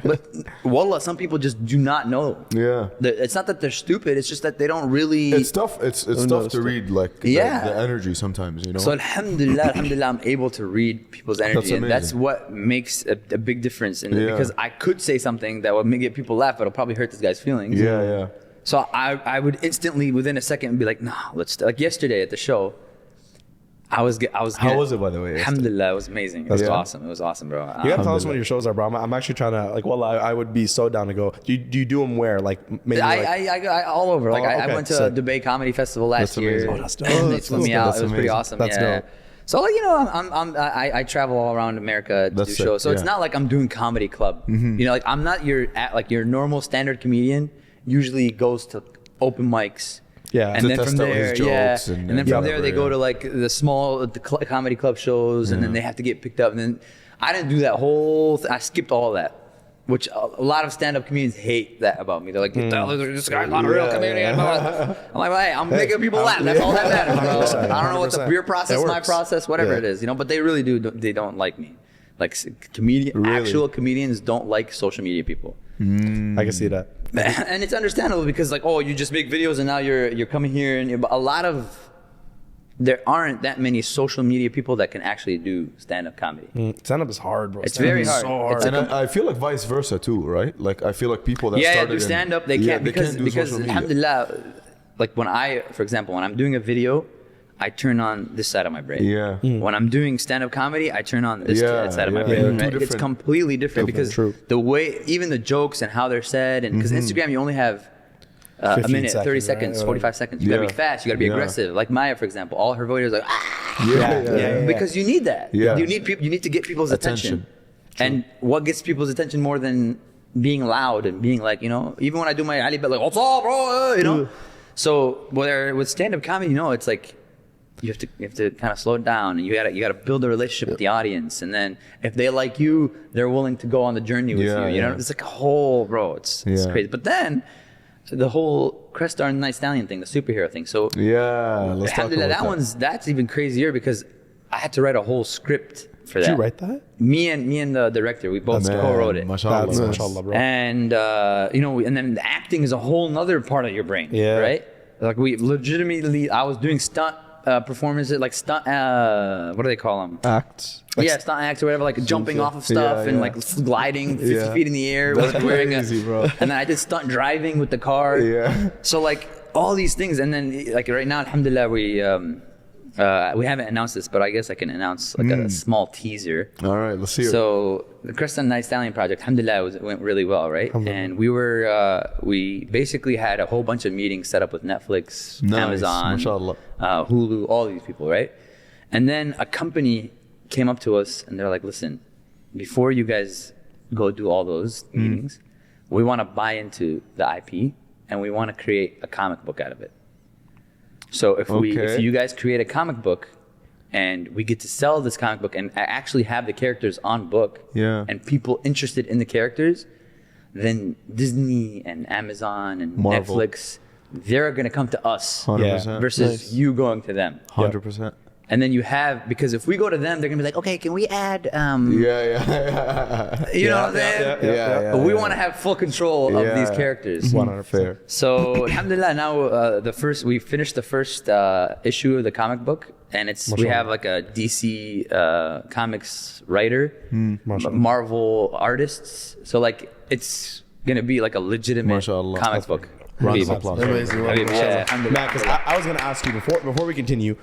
But wallah, some people just do not know. Yeah. It's not that they're stupid, it's just that they don't really. It's tough. It's tough to read like the energy sometimes, you know. So alhamdulillah, I'm able to read people's energy, and that's what makes a big difference. Because I could say something that would make people laugh, but it'll probably hurt this guy's feelings. Yeah. So I would instantly, within a second, be like, nah, like yesterday at the show, I was. How was it, by the way? Alhamdulillah, it was amazing. It was awesome. It was awesome, bro. You gotta tell us when your shows are, bro. I'm actually trying to, like, well, I would be so down to go. Do you do them where? Like, maybe I all over. Like, I went to Dubai Comedy Festival last year. Amazing. That's dope. And they flew me out. It was pretty awesome. That's dope. So, like, you know, I travel all around America to do shows. So it's not like I'm doing comedy club. You know, like I'm not your normal standard comedian. Usually goes to open mics. Yeah. And then from there, and then from there they go to like the small comedy club shows, and then they have to get picked up. And then I didn't do that whole. I skipped all that, which a lot of stand-up comedians hate that about me. They're like, this guy's not a real comedian. I'm like, hey, I'm making people laugh. That's all that matters, bro. I don't know what the your process, my process, whatever it is, you know. But they really do. They don't like me. Like actual comedians don't like social media people. I can see that. And it's understandable because, like, oh, you just make videos and now you're coming here, and there aren't that many social media people that can actually do stand-up comedy. Stand-up is hard, bro. It's very hard. So hard. And I feel like vice versa too, right? Like I feel like people that started do stand-up, they can't because alhamdulillah, like for example, when I'm doing a video, I turn on this side of my brain. Yeah. When I'm doing stand-up comedy, I turn on this side of my brain. Right? It's completely different because the way, even the jokes and how they're said, and because Instagram, you only have a minute, 30 seconds, 45 seconds. You gotta be fast, you gotta be aggressive. Like Maya, for example, all her videos are like, because you need that. Yeah. You need to get people's attention. And what gets people's attention more than being loud and being like, you know, even when I do my Ali Bet, like, what's up, bro? You know? So with stand-up comedy, you know, it's like, you have to kind of slow it down, and you gotta build a relationship with the audience, and then if they like you, they're willing to go on the journey with you. You know, it's like a whole, bro. It's crazy. But then the whole Crestar and Night Stallion thing, the superhero thing. So let's talk about that's even crazier because I had to write a whole script for that. Did you write that? Me and the director, we both co-wrote it. Mashallah, bro. And you know, and then the acting is a whole nother part of your brain, right? Like we legitimately, I was doing stunt performances, like stunt, what do they call them? Acts. Stunt acts or whatever, like jumping off of stuff and like gliding 50 feet in the air. That's wearing crazy, bro. And then I did stunt driving with the car. So like all these things, and then like right now, alhamdulillah, we haven't announced this, but I guess I can announce like a small teaser. All right, let's see it. So the Crestar and Night Stallion project, alhamdulillah, went really well, right? And we basically had a whole bunch of meetings set up with Netflix, Amazon, mashallah. Hulu, all these people, right? And then a company came up to us and they're like, listen, before you guys go do all those meetings, we want to buy into the IP and we want to create a comic book out of it. So if you guys create a comic book and we get to sell this comic book and actually have the characters on book and people interested in the characters, then Disney and Amazon and Netflix, they're going to come to us 100%. versus you going to them. 100%. And then you have, because if we go to them, they're going to be like, okay, can we add, you know what I'm saying? We want to have full control of these characters. 100%. Fair. So, alhamdulillah, now we finished the first issue of the comic book, and we have like a DC Comics writer, Marvel artists. So like, it's going to be like a legitimate comic book. Round of applause. Amazing. Matt, because I was going to ask you before we continue,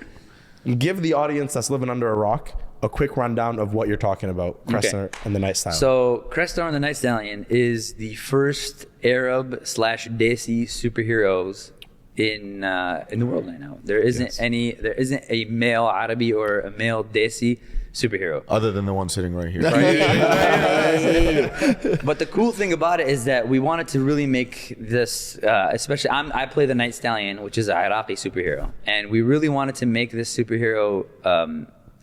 give the audience that's living under a rock a quick rundown of what you're talking about, Crestar and the Night Stallion. So Crestar and the Night Stallion is the first Arab/Desi superheroes in the world right now. There isn't a male Arabi or a male Desi superhero. Other than the one sitting right here. But the cool thing about it is that we wanted to really make this, especially I play the Night Stallion, which is an Iraqi superhero, and we really wanted to make this superhero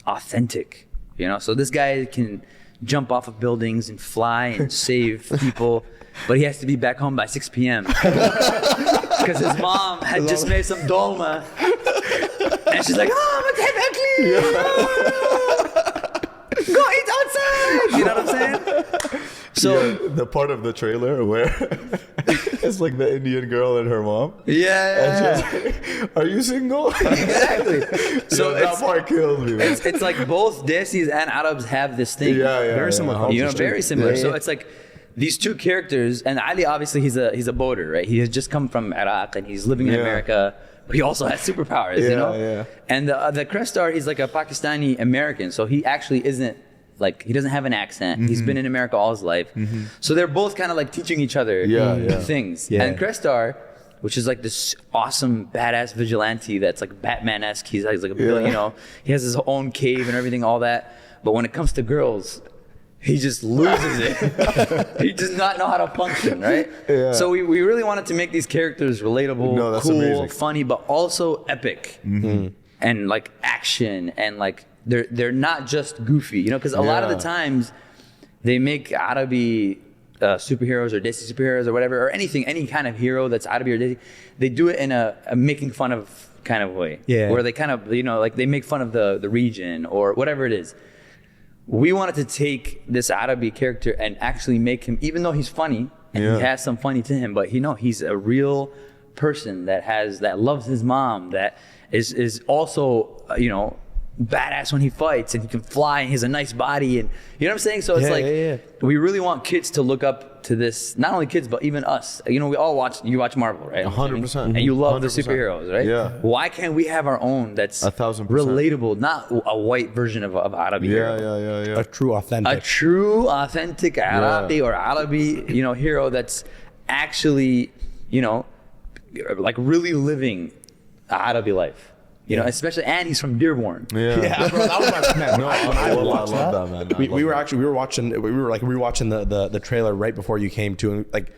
authentic. You know, so this guy can jump off of buildings and fly and save people, but he has to be back home by 6 p.m. because his mom had just made some dolma, and she's like, "Oh, go eat outside." You know what I'm saying? So the part of the trailer where it's like the Indian girl and her mom. Yeah. And she's like, "Are you single?" Exactly. So that part kills me, man. It's like both Desis and Arabs have this thing. Very similar. You know, very similar. Yeah, So yeah. it's like these two characters, and Ali obviously he's a boater, right? He has just come from Iraq and he's living in America, but he also has superpowers, you know? Yeah. And the Crestar, he's like a Pakistani American, so he actually isn't like, he doesn't have an accent. He's been in America all his life. So they're both kind of like teaching each other things. Yeah. And Crestar, which is like this awesome badass vigilante that's like Batman-esque. He's like a billion, you know, he has his own cave and everything, all that. But when it comes to girls, he just loses it. He does not know how to function, right? Yeah. So we really wanted to make these characters relatable, No, that's cool, amazing. funny, but also epic. And like action, and like they're not just goofy, you know, because a lot of the times they make Arabi superheroes or Desi superheroes or whatever, or anything, any kind of hero that's Arabi or Desi, they do it in a making fun of kind of way. Yeah. Where they kind of, you know, like they make fun of the region or whatever it is. We wanted to take this Arabi character and actually make him, even though he's funny and he has some funny to him, but he's a real person that loves his mom, that is also, you know, badass when he fights, and he can fly, and he has a nice body, and you know what I'm saying? So it's we really want kids to look up to this, not only kids, but even us. You know, you watch Marvel, right? 100%. And you love the 100%. superheroes, right? Yeah. Why can't we have our own that's 1,000%. relatable, not a white version of Arabi hero? Yeah. A true authentic. A true, authentic Iraqi or Arabi, you know, hero that's actually, you know, like really living Arabi life. You know, especially, and he's from Dearborn. Yeah, bro, that was my man. No, I love that, man. We were rewatching the trailer right before you came to, and like,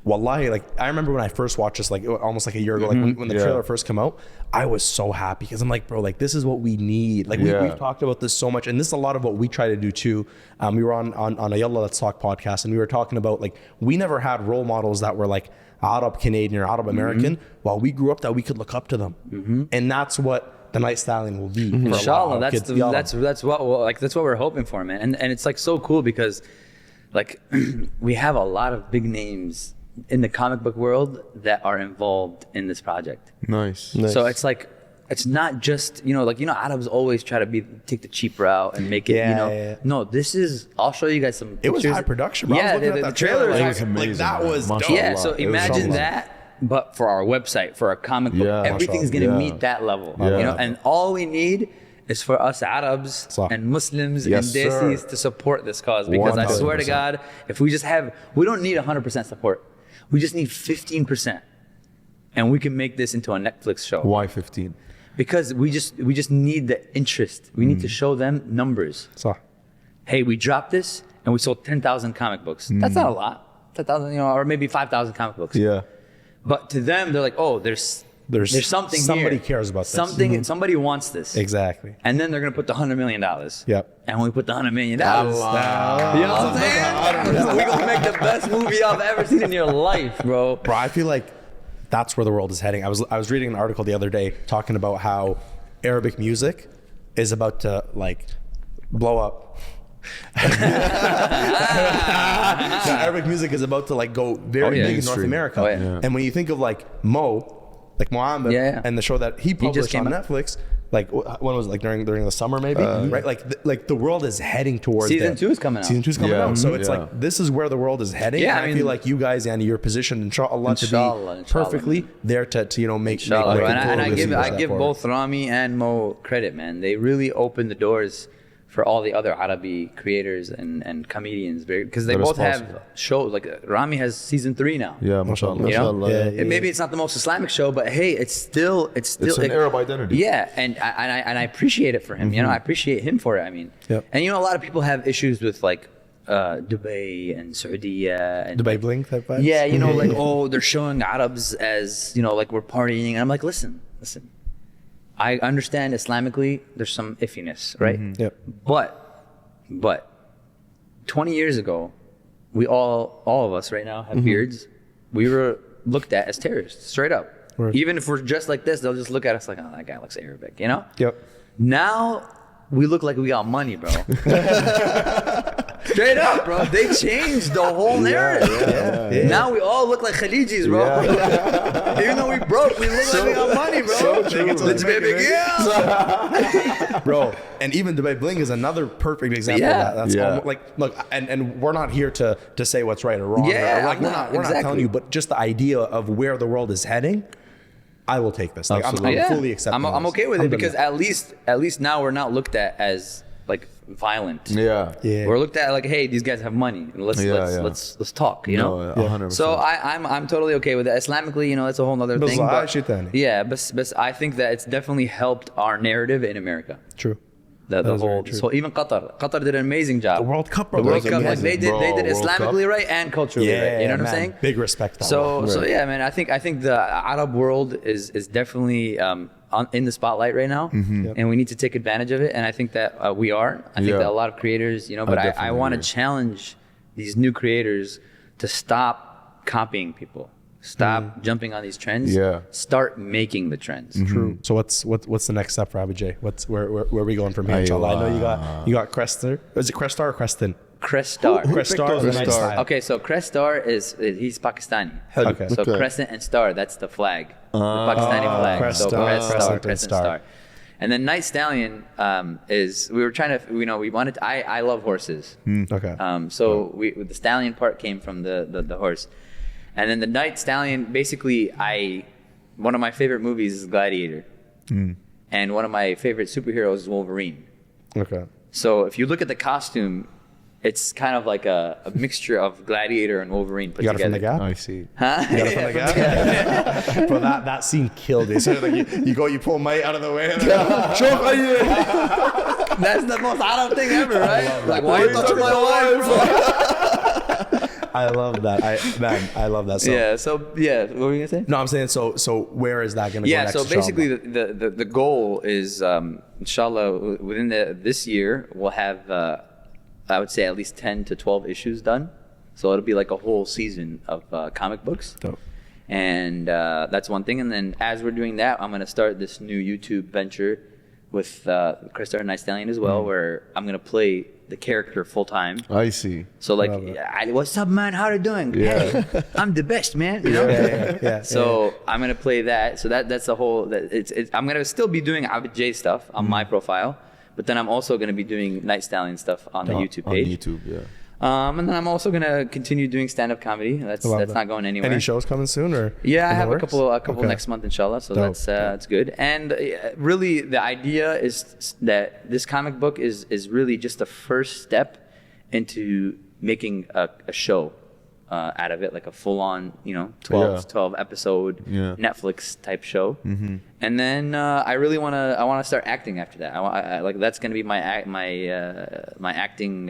wallahi, like I remember when I first watched this, like almost like a year ago, like when the trailer first came out, I was so happy because I'm like, bro, like this is what we need. Like we've talked about this so much, and this is a lot of what we try to do too. We were on a Yalla Let's Talk podcast, and we were talking about like we never had role models that were like Arab Canadian or Arab American. While we grew up, that we could look up to them, and that's what the Night Stallion will be. Inshallah, that's what we're hoping for, man. And it's like so cool because like we have a lot of big names in the comic book world that are involved in this project. Nice. So it's like, it's not just, you know, like, you know, Arabs always try to take the cheap route and make it, you know. No, this is, I'll show you guys some It was pictures. high production, bro. Yeah, the trailer It is was amazing. like that man. was Mashallah. yeah, so It was imagine something. that, but for our website, for our comic book, Yeah, everything's mashallah. gonna Yeah. meet that level, Yeah. you know. And all we need is for us Arabs and Muslims Yes, and Desis sir. to support this cause, because I swear to 100%. God, if we just have, we don't need 100% support, we just need 15%, and we can make this into a Netflix show. Why 15? Because we just need the interest. We need to show them numbers. So, Hey, we dropped this and we sold 10,000 comic books. That's not a lot. 10,000, you know, or maybe 5,000 comic books. Yeah. But to them, they're like, oh, there's something somebody here. cares about this. Something, somebody wants this. exactly. And then they're gonna put the $100 million. Yep. And when we put the $100 million, you know what I'm saying? We're gonna make the best movie I've ever seen in your life, bro. Bro, I feel like that's where the world is heading. I was reading an article the other day talking about how Arabic music is about to like blow up. Arabic music is about to like go very big in North America. And when you think of like Mohammed and the show that he published on Netflix, like when was it, like during the summer maybe, right? Like the world is heading towards Season 2 is coming out. Season 2 is coming out. So it's like this is where the world is heading. Yeah, and I mean, feel like you guys, Andy, you're positioned, inshallah, to be perfectly there to you know make. And I give both Rami and Mo credit, man. They really opened the doors for all the other Arabi creators and comedians, because they That is both have possible. shows. Like Rami has season 3 now. Yeah, mashallah. You know? Mashallah. Yeah, And maybe it's not the most Islamic show, but hey, it's still It's an Arab identity. Yeah, and I appreciate it for him. You know, I appreciate him for it. I mean, Yep. and you know, a lot of people have issues with like Dubai and Saudi and Dubai bling type vibes. yeah, you know, like oh, they're showing Arabs as you know, like we're partying, and I'm like, listen. I understand Islamically, there's some iffiness, right? Yep. But 20 years ago, we all of us right now have beards. We were looked at as terrorists, straight up. Right. Even if we're dressed like this, they'll just look at us like, oh, that guy looks Arabic, you know? Yep. Now we look like we got money, bro. Straight up, bro. They changed the whole narrative. Yeah. Now we all look like Khalijis, bro. Even though we broke, we look like we got money, bro. So true. Let's make it yeah. Bro, and even Dubai Bling is another perfect example Yeah. of that. That's Yeah. almost like, look, and we're not here to say what's right or wrong. Yeah, or like, I'm we're not, not telling exactly. you, but just the idea of where the world is heading, I will take this. Like, I'm Absolutely. fully accepting. I'm this. okay with it I'm done because with at least now we're not looked at as like violent. Yeah. Yeah. We're looked at like, hey, these guys have money. Let's let's talk. You know. No, 100%. So I'm totally okay with it. Islamically, you know, that's a whole nother But thing. Zahra shit then. Yeah, but I think that it's definitely helped our narrative in America. True. The is very whole true. so even Qatar did an amazing job. The World Cup, bro. The World was Cup, like amazing. they did World Islamically Cup. right and culturally Yeah, right. You know what I'm man. saying? Big respect. to So Allah. so yeah, man. I think the Arab world is definitely in the spotlight right now, Yep. and we need to take advantage of it. And I think that we are. I think Yeah. that a lot of creators, you know, but I definitely want to agree. challenge these new creators to stop copying people, stop jumping on these trends. Yeah. Start making the trends. True. So what's the next step for AbidJay? Where are we going from here? Aywa. Inshallah. I know you got Crestor. Is it Crestar or Creston? Crestar. Crestar. those is a nice Star? style. Okay, so Crestar he's Pakistani. Okay. So Okay. crescent and star, that's the flag, the Pakistani flag. Crescent, So crescent crescent and crescent star. star. And then Night Stallion is we were trying to we wanted to, I love horses. Okay. So the stallion part came from the horse, and then the Night Stallion basically one of my favorite movies is Gladiator, and one of my favorite superheroes is Wolverine. Okay. So if you look at the costume, it's kind of like a mixture of Gladiator and Wolverine put You got it from together. the Gap? I see. Huh? You got it from the Gap? Bro, that scene killed it. So like you pull Mike out of the way. And That's the most Arab thing ever, right? Like, why are you touching my wife? I love that. I love that. So, What were you gonna say? No, I'm saying so. Where is that going to go Yeah, next? so inshallah? basically the goal is inshallah within this year we'll have I would say at least 10 to 12 issues done. So it'll be like a whole season of comic books. Dope. And that's one thing. And then as we're doing that, I'm going to start this new YouTube venture with Crystal and Night Stallion as well, where I'm going to play the character full time. I see. So like, Love it. what's up, man? How you doing? Yeah. Hey, I'm the best, man. You know? Yeah. So I'm gonna play that. So that's the whole. I'm gonna still be doing AbidJay stuff on my profile, but then I'm also gonna be doing Night Stallion stuff on the YouTube On page. YouTube, yeah. And then I'm also gonna continue doing stand-up comedy. That's Love that. not going anywhere. Any shows coming soon or? Yeah, I in the have a works? couple Okay. next month, inshallah. So Dope. that's good. And really, the idea is that this comic book is really just the first step into making a show out of it, like a full-on, 12 episode Netflix type show. Mm-hmm. And then I want to start acting after that. I like that's gonna be my acting.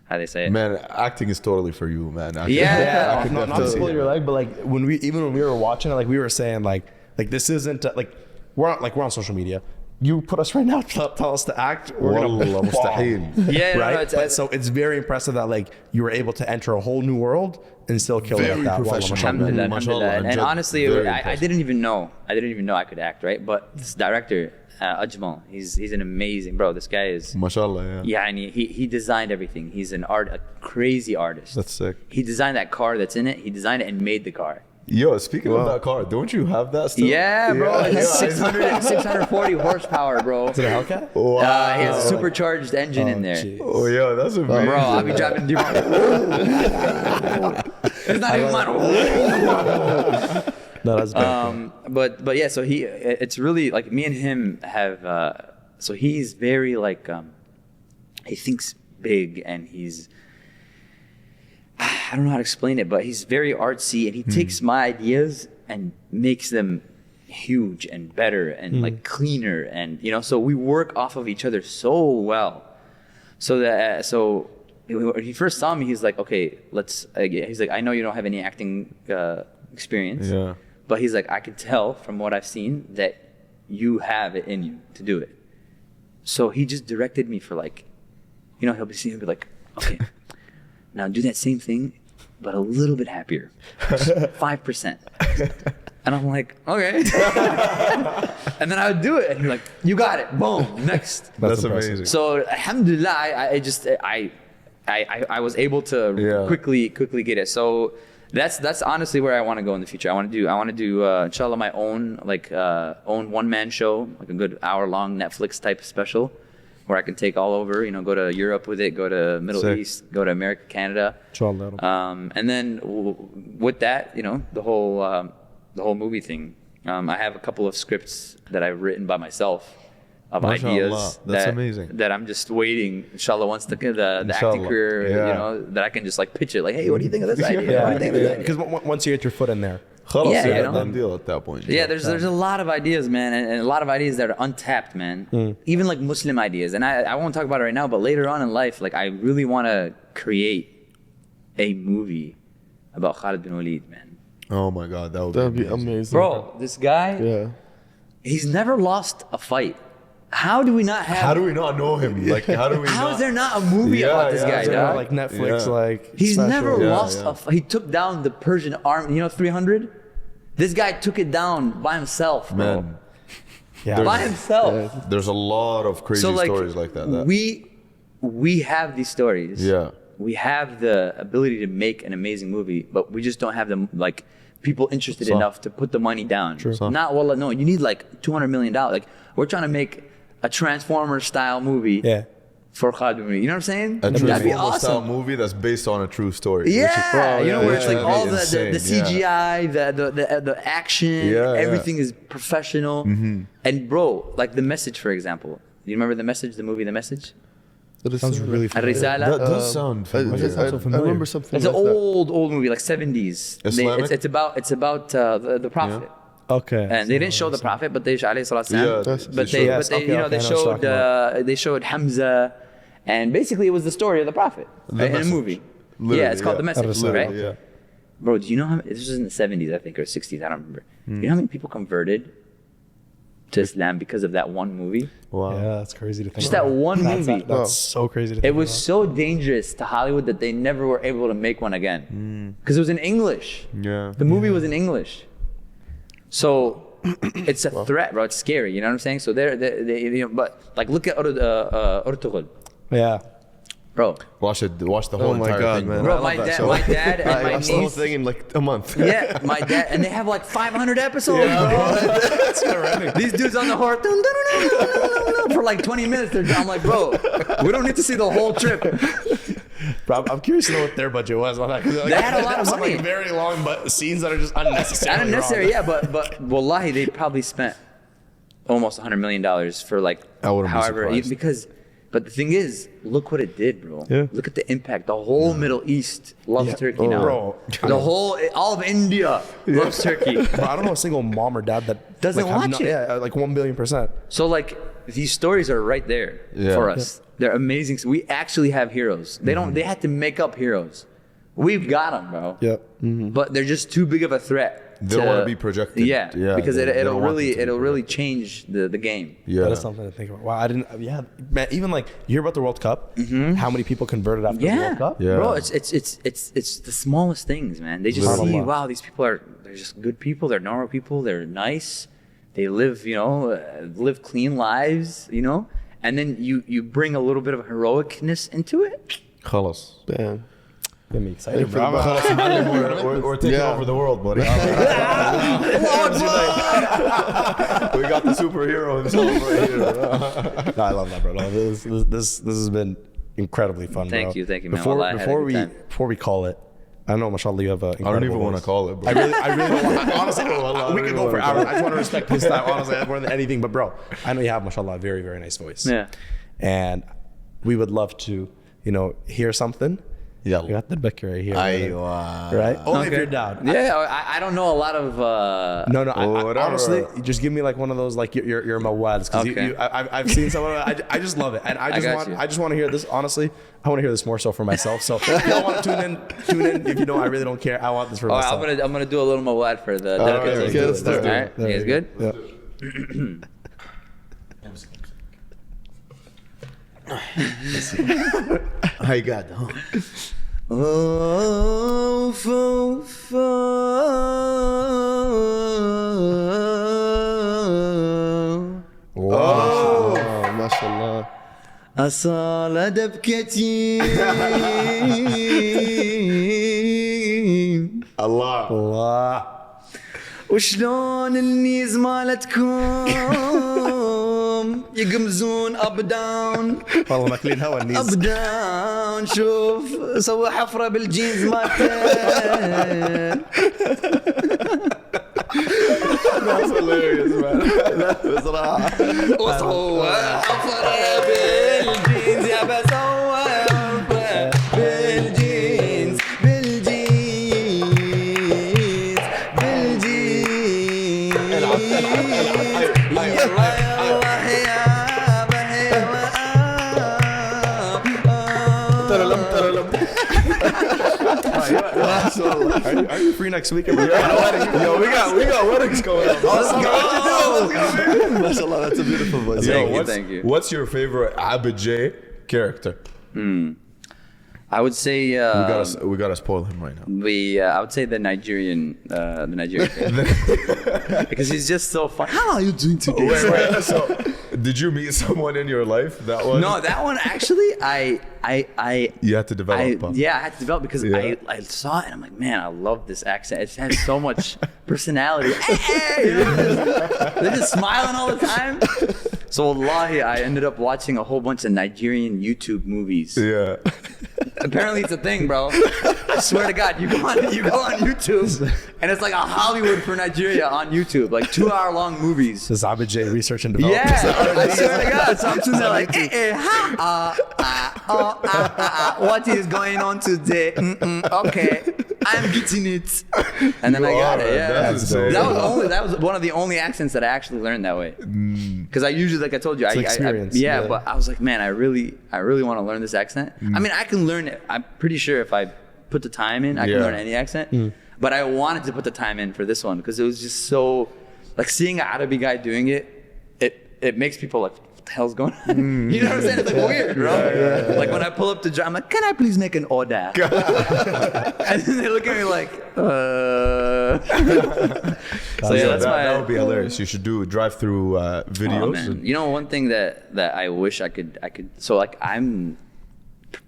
How they say it? Man, acting is totally for you, man. Acting. Yeah. I could not to definitely pull see your that. leg, but like when we were watching it, like we were saying like this isn't like we're on social media. You put us right now, tell us to act. We're Wallah, gonna mustahil. Yeah, no, right. it's- So it's very impressive that like you were able to enter a whole new world and still kill it Very at that. Wallah, professional. mashallah. Alhamdulillah, Mashallah, alhamdulillah. And Jad, honestly, very I impressive. didn't even know I could act, right? But this director, Ajmal, he's an amazing bro. This guy is, Mashallah, yeah. and he designed everything. He's a crazy artist. That's sick. He designed that car that's in it. He designed it and made the car. Yo, speaking of that car, don't you have that still? Yeah, bro. It's Yeah. 640 horsepower, bro. Is it a Hellcat? Wow. He has a supercharged engine in there. Jeez. Oh, yeah, that's amazing. Bro, I'll be driving It's not even mine. No, that's bad. But yeah, so it's really like me and him have so he's very like he thinks big, and I don't know how to explain it, but he's very artsy, and he takes my ideas and makes them huge and better and like cleaner, and you know, so we work off of each other so well. So when he first saw me, he's like, okay, he's like, I know you don't have any acting experience, but he's like, I can tell from what I've seen that you have it in you to do it. So he just directed me for like, you know, he'll be like, okay, now do that same thing, but a little bit happier, 5%. And I'm like, okay. And then I would do it, and you're like, you got it, boom, next. That's amazing. So alhamdulillah, I was able to quickly get it. So that's honestly where I want to go in the future. I want to do inshallah my own one-man show, like a good hour-long Netflix type special, where I can take all over, you know, go to Europe with it, go to Middle East, go to America, Canada. And then with that, you know, the whole movie thing. I have a couple of scripts that I've written by myself of ideas amazing. That I'm just waiting, inshallah, once the acting career, you know, that I can just like pitch it, like, hey, what do you think of this idea? What do you think of this idea? Because once you get your foot in there, you know? Done deal at that point. Yeah, there's a lot of ideas, man, and a lot of ideas that are untapped, man. Even like Muslim ideas, and I won't talk about it right now, but later on in life, like I really want to create a movie about Khalid bin Walid, man. Oh my God, that'd be amazing. Bro, this guy, he's never lost a fight. How do we not know him? Like, how is there not a movie about this guy, dog? like Netflix, like he's special. never lost a fight. He took down the Persian army, you know, 300? This guy took it down by himself, bro. Man. By himself. There's a lot of crazy stories like that. We have these stories. Yeah. We have the ability to make an amazing movie, but we just don't have the like people interested enough to put the money down. Not wallah, no, you need like $200 million. Like we're trying to make a Transformer style movie for Khalid bin Walid. You know what I'm saying? A That'd be Transformer style awesome. movie that's based on a true story. Yeah, you know, where it's like all insane. the CGI, the action, everything is professional. And bro, like The Message, for example. Do you remember The Message, the movie The Message? Sounds really familiar. That does sound familiar. I remember something. It's like an old movie, like 70s. Islamic? It's about the Prophet. Okay. And they didn't show the Prophet, but they showed they showed Hamza, and basically it was the story of the Prophet in a movie. Yeah, it's called The Message, right? Yeah. Bro, do you know how this was in the 70s, I think, or 60s? I don't remember. You know how many people converted to Islam because of that one movie? Wow. Yeah, that's crazy to think Just about. that one movie. That's so crazy to think It was so dangerous to Hollywood that they never were able to make one again. Because it was in English. Yeah. The movie was in English. So it's a threat, bro. It's scary. You know what I'm saying? So they you know, but like look at Urtughul. Yeah. Bro. Watch the whole entire thing. man. Bro, my dad and my watched the whole niece. thing in like a month. Yeah, my dad, and they have like 500 episodes, bro. That's horrendous. These dudes on the horse for like 20 minutes. I'm like, bro, we don't need to see the whole trip. Bro, I'm curious to know what their budget was on that. Like, They had a lot of some, money. like very long, but scenes that are just unnecessary. Unnecessary, yeah, but wallahi, they probably spent almost $100 million for like I wouldn't be however, surprised. because. But the thing is, look what it did, bro. Yeah. Look at the impact. The whole Middle East loves Turkey now. Bro. All of India loves Turkey. Bro, I don't know a single mom or dad that Doesn't have watch it. Yeah, like 1 billion%. So like these stories are right there for us. They're amazing. We actually have heroes. They had to make up heroes. We've got them, bro. Yep. But they're just too big of a threat. They don't want to be projected. Yeah, because they it'll don't want them to be really change the game. Yeah. That is something to think about. Wow, I didn't. Yeah, man. Even like you hear about the World Cup. How many people converted after the World Cup? Yeah. Bro, it's the smallest things, man. They just see, wow, these people they're just good people. They're normal people. They're nice. They live, live clean lives, And then you bring a little bit of heroicness into it. خلاص. Damn. Get me excited, bro. We're taking over the world, buddy. We got the superhero himself right here. No, I love that, bro. No, this has been incredibly fun, bro. Thank you, man. Wallah, I had a good time. Before we call it, I know, mashallah, you have a incredible I don't even want to voice. call it, bro. I really don't want. Honestly, we could go for hours. I just want to respect his time, honestly, more than anything. But bro, I know you have, mashallah, a very, very nice voice. Yeah. And we would love to, hear something. يلا. We got the Becker right here. أيوة. Right? Only if you're down. Yeah, I don't know a lot of. No, whatever. honestly, you just give me like one of those like your mawads because Okay. I've seen some of it. I just love it, and I just want to hear this. Honestly, I want to hear this more so for myself. So if y'all want to tune in. If you don't, I really don't care. I want this for All right, myself. I'm gonna do a little mawad for the dedicated. Okay, let's do it. All right, you guys good? Yeah. هاي قاعد ها. ما شاء الله. أصالة دبكتي الله وشلون الميز مالتكم يقمزون اب داون والله ماكلين هوا النيز. اب داون شوف سوي حفرة بالجينز مالته That's hilarious, man. بصراحة. وسوى حفرة بالجينز يا بسوى حفرة بالجينز Are you free next week? Yo, we got weddings going on. Let's go. ما شاء الله, that's a beautiful voice. Thank you. What's your favorite AbidJay character? I would say We gotta spoil him right now. I would say the Nigerian because he's just so fun. How are you doing today? Wait. So, did you meet someone in your life that was? No, that one actually, You had to develop. I had to develop because I saw it and I'm like, man, I love this accent. It has so much personality. They're just smiling all the time. So wallahi, I ended up watching a whole bunch of Nigerian YouTube movies. Yeah. Apparently it's a thing, bro. I swear to God, you go on YouTube and it's like a Hollywood for Nigeria on YouTube, like 2-hour long movies. This is AbidJay research and development. Yeah, I swear to God. So I'm sitting there like, what is going on today? Okay, I'm getting it. And then I got it. Yeah, that was one of the only accents that I actually learned that way. Because I usually, like I told you, experience. But I was like, man, I really want to learn this accent. I mean, I can learn it. I'm pretty sure if I put the time in, I can learn any accent. But I wanted to put the time in for this one because it was just so, like seeing an Arabic guy doing it, it makes people like, what the hell's going on? You know what I'm saying? It's like weird, bro. Like when I pull up to job, I'm like, can I please make an order? And then they look at me like, So yeah, that's that would be hilarious. You should do drive-through videos. Oh, man. You know, one thing that I wish I could. So like I'm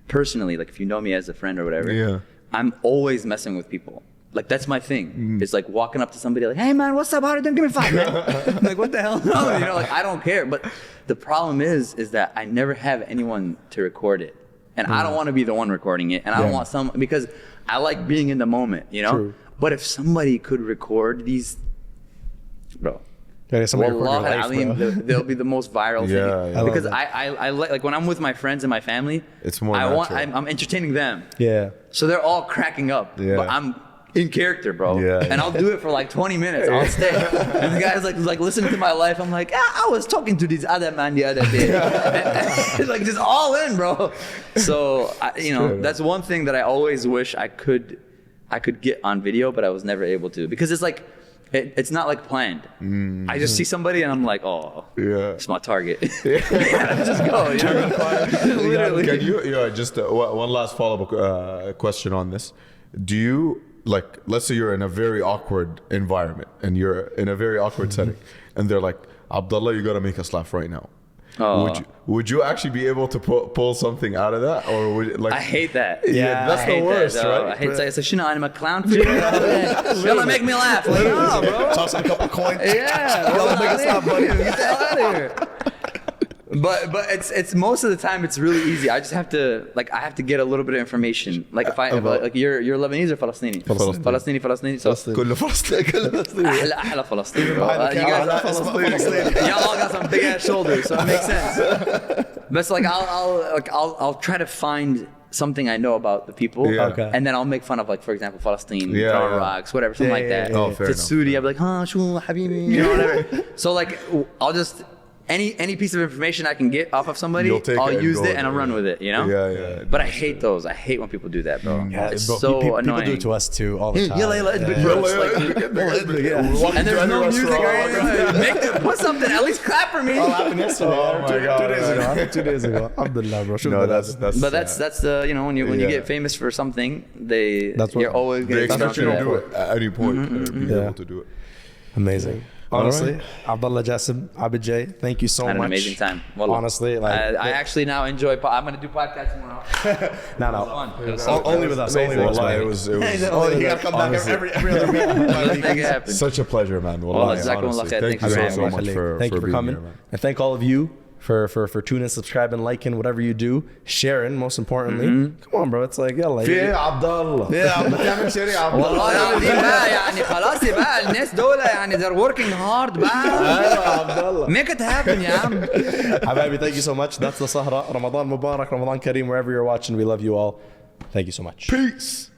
personally, like if you know me as a friend or whatever, I'm always messing with people. Like that's my thing. It's like walking up to somebody like, hey man, what's up? How are you doing? Give me 5, man. I'm like, what the hell? No, like I don't care. But the problem is that I never have anyone to record it. And I don't want to be the one recording it. And I don't want because I like being in the moment, True. But if somebody could record these, bro. They'll be the most viral thing. Because I like when I'm with my friends and my family, it's more I'm entertaining them. Yeah. So they're all cracking up. But I'm in character, bro. Yeah. And I'll do it for like 20 minutes. I'll stay. And the guy's like listening to my life. I'm like, I was talking to this other man the other day. and like just all in, bro. So that's one thing that I always wish I could get on video, but I was never able to because it's like it's not like planned. I just see somebody and I'm like, oh, it's my target. Just go. Literally. Can you just one last follow-up question on this? Do you like, let's say you're in a very awkward environment and you're in a very awkward setting, and they're like, Abdullah, you gotta make us laugh right now. Would you actually be able to pull something out of that, or would like? I hate that. Yeah, that's the worst, right? I hate to say, "Shino, I'm a clown for you." Y'all make me laugh. Like, no, bro. Toss a couple coins. Yeah, Y'all make us laugh, buddy. Get the hell out of here. But it's most of the time it's really easy. I just have to get a little bit of information. Like if like you're Lebanese or Palestinian? Palestinian. So كله فلسطين. أحلى فلسطين. Y'all all got some big ass shoulders, so it makes sense. But it's like I'll try to find something I know about the people, and then I'll make fun of, like, for example, Palestine, throwing rocks, whatever, something like that. Oh, fair if it's Saudi, I'll be like, شو حبيبي, whatever. So like I'll just any piece of information I can get off of somebody, I'll use it and I'll run with it, you know? Yeah. But I hate those. I hate when people do that, bro. Yeah, it's bro, so people annoying. do it to us too all the time. And there's no music or anything. Put something, at least clap for me. Oh, happened yesterday. Oh my God. 2 days ago. Alhamdulillah, bro. No, that's But that's the, you know, when you get famous for something, you're always they going expect you to do it at any point. Be able to do it. Amazing. Honestly, Abdullah Jassim, AbidJay, thank you so much. Had an amazing time. Wallah. Honestly, like I actually now enjoy. I'm gonna do podcasts tomorrow. no, It was fun. only with us. Only with us. It was Oh, you gotta come back every other week. Let's make it happen. such a pleasure, man. Wallah, Wallahi, jazakumullah honestly. khair. Thank you Thank you so very much Thank you for being coming, here, man. and thank all of you for tuning, subscribing, liking, whatever you do, sharing. Most importantly, come on, bro. It's like yalla. في عبد الله بتعمل شيء عبد والله الله العظيم بقى يعني خلاص بقى الناس دول يعني they're working hard بقى. Make it happen يا عم. Habibi, thank you so much. That's the Sahra. Ramadan Mubarak, Ramadan Kareem, wherever you're watching. We love you all. Thank you so much. Peace.